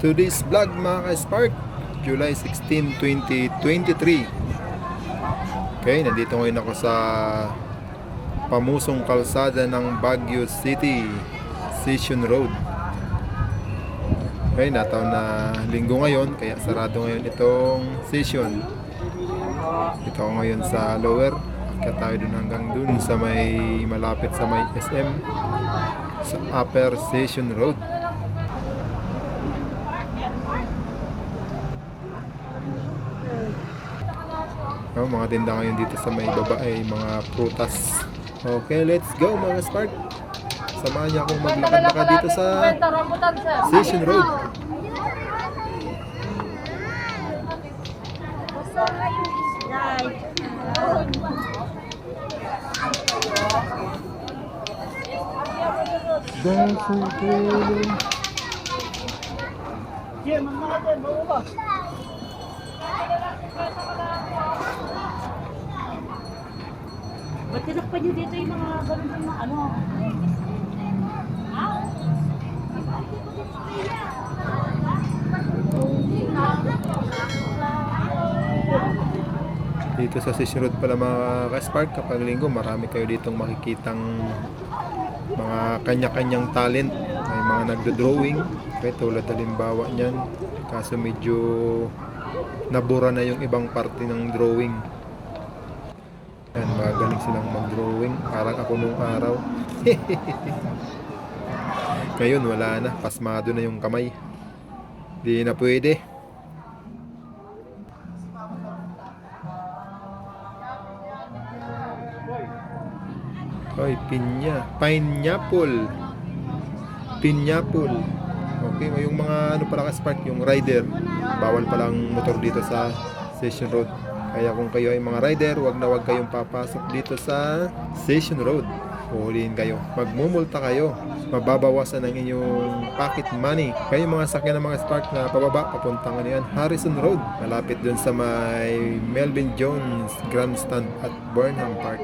Today's vlog mga ka-Spark, July 16, 2023. Okay, nandito ngayon ako sa pamusong kalsada ng Baguio City, Session Road. Okay, nataon na linggo ngayon, kaya sarado ngayon itong session. Dito ako ngayon sa lower, kaya tayo dun hanggang dun sa may malapit sa may SM, sa upper Session Road. Oh, mga tinda ngayon dito sa may baba ay mga prutas. Okay, let's go mga Spark. Samahan niyo akong maglakad-lakad dito sa Session Road. Dancing feeling. Ba't tinakpan nyo dito yung mga ganun yung mga ano? Dito sa Session Road pala mga ka-Spark, kapag linggo marami kayo ditong makikitang mga kanya-kanyang talent. May mga nagdo-drawing, okay, tulad halimbawa niyan, kaso medyo nabura na yung ibang parte ng drawing. Yan, magaling silang mag-drawing, parang ako nung araw. Ngayon wala na, pasmado na yung kamay, di na pwede. Oy, pineapple. Pineapple. Okay, yung mga ano pala ka-Spark, yung rider, bawal palang motor dito sa Session Road. Kaya kung kayo ay mga rider, wag kayong papasok dito sa Session Road. Uhulihin kayo, magmumulta kayo, mababawasan ang inyong pocket money. Kaya yung mga sakyan ng mga Spark na pababa, papuntang ano yan, Harrison Road, malapit dun sa may Melvin Jones Grandstand at Burnham Park.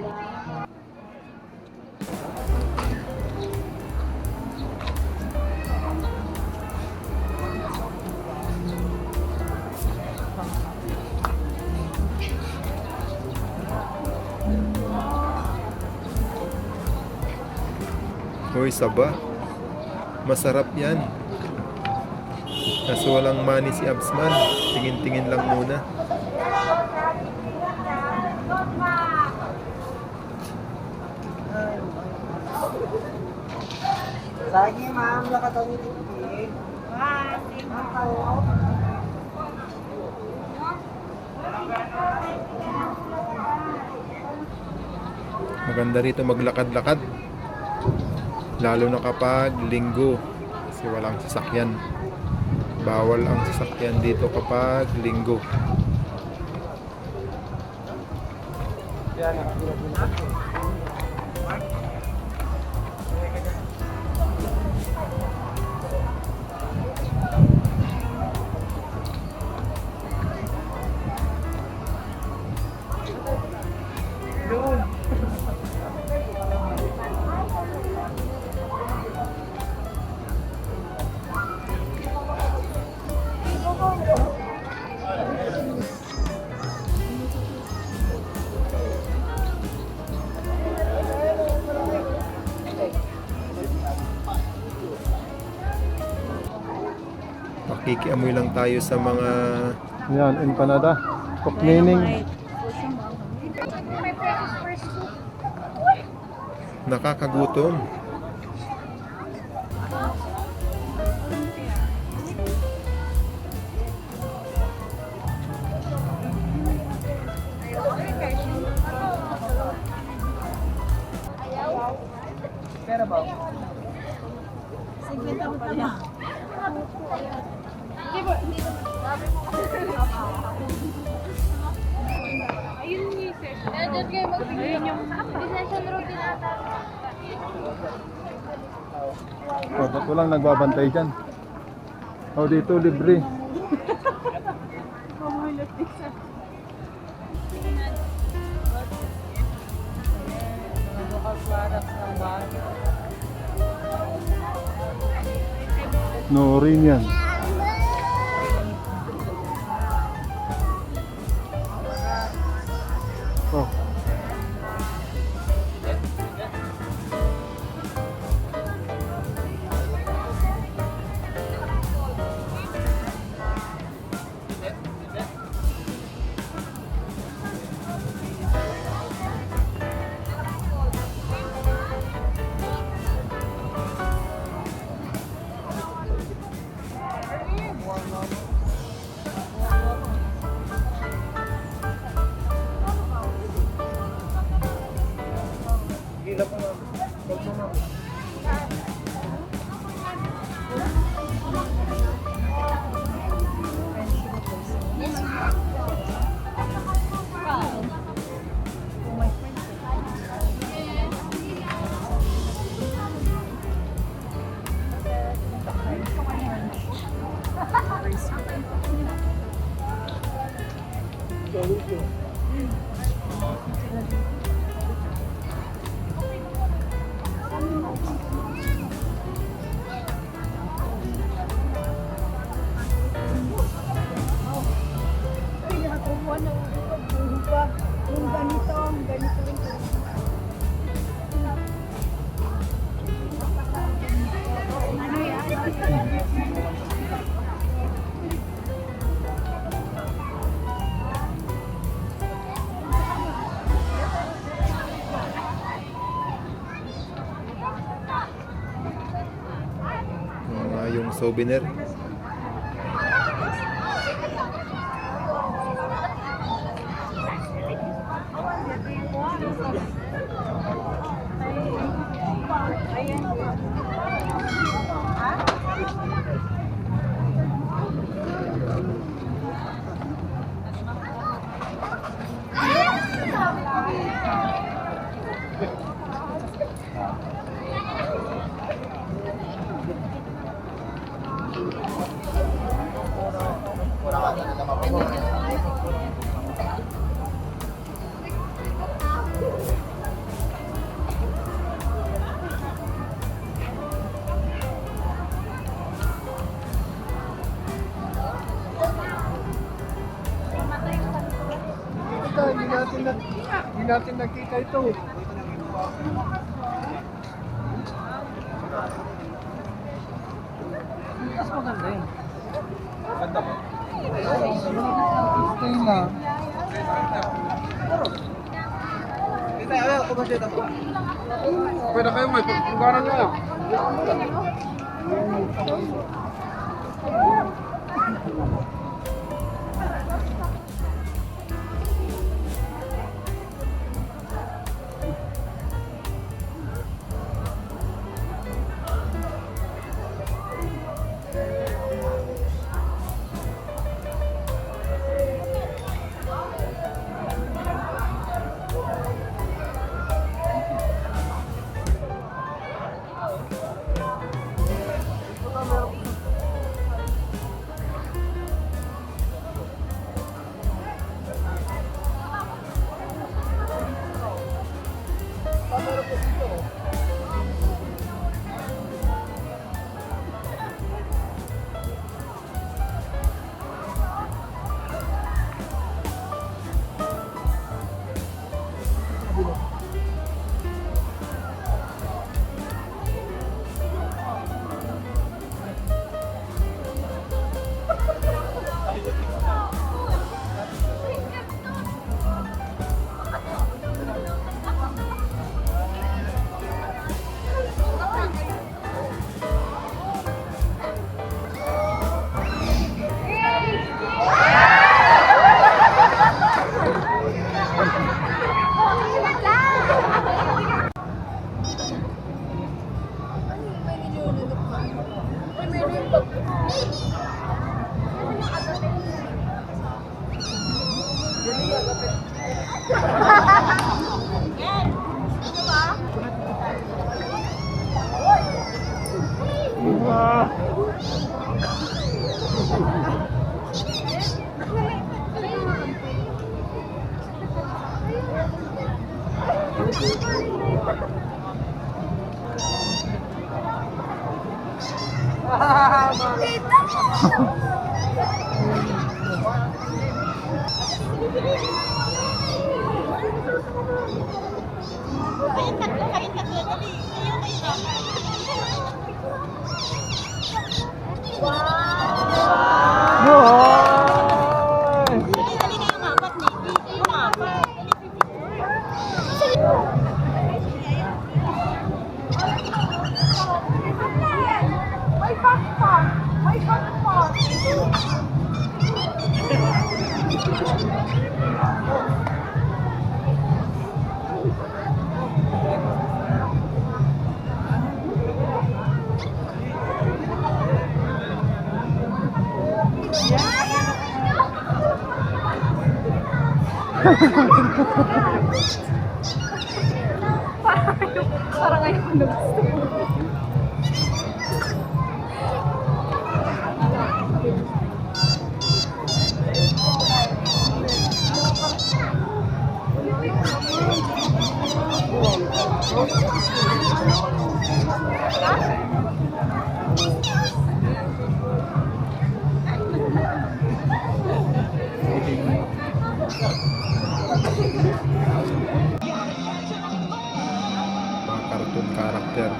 Hoy, saba. Masarap yan. Kaso walang money si Absman. Tingin-tingin lang muna. Lagi ma'am, nakatawi dito. Maganda rito maglakad-lakad. Lalo na kapag linggo. Kasi walang sasakyan. Bawal ang sasakyan dito kapag linggo. Pakikiamoy lang tayo sa mga yan, empanada, koknining. Nakakagutom. Pero ba? Sige, tama. Ayun yung session. Ayun yung session road nata. Oh, ba't walang nagbabantay dyan? Oh, dito libre. No rin yan. Yung ganito rin. Ano yan? Yung souvenir. Ito, hindi natin nakita ito. Mas maganda yun. Maganda ba? Stay na. Pwede kayo may pagkugaran nyo. Parang ngayon na gusto ko. Mga cartoon character.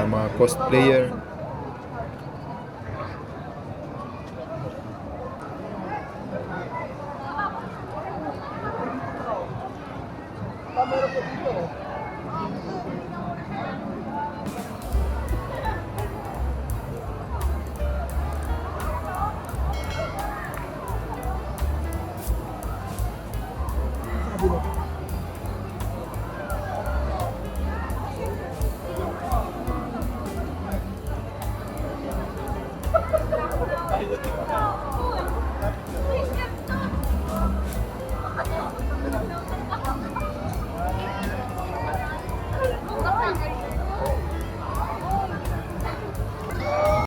Mga cosplayer. Meron po dito.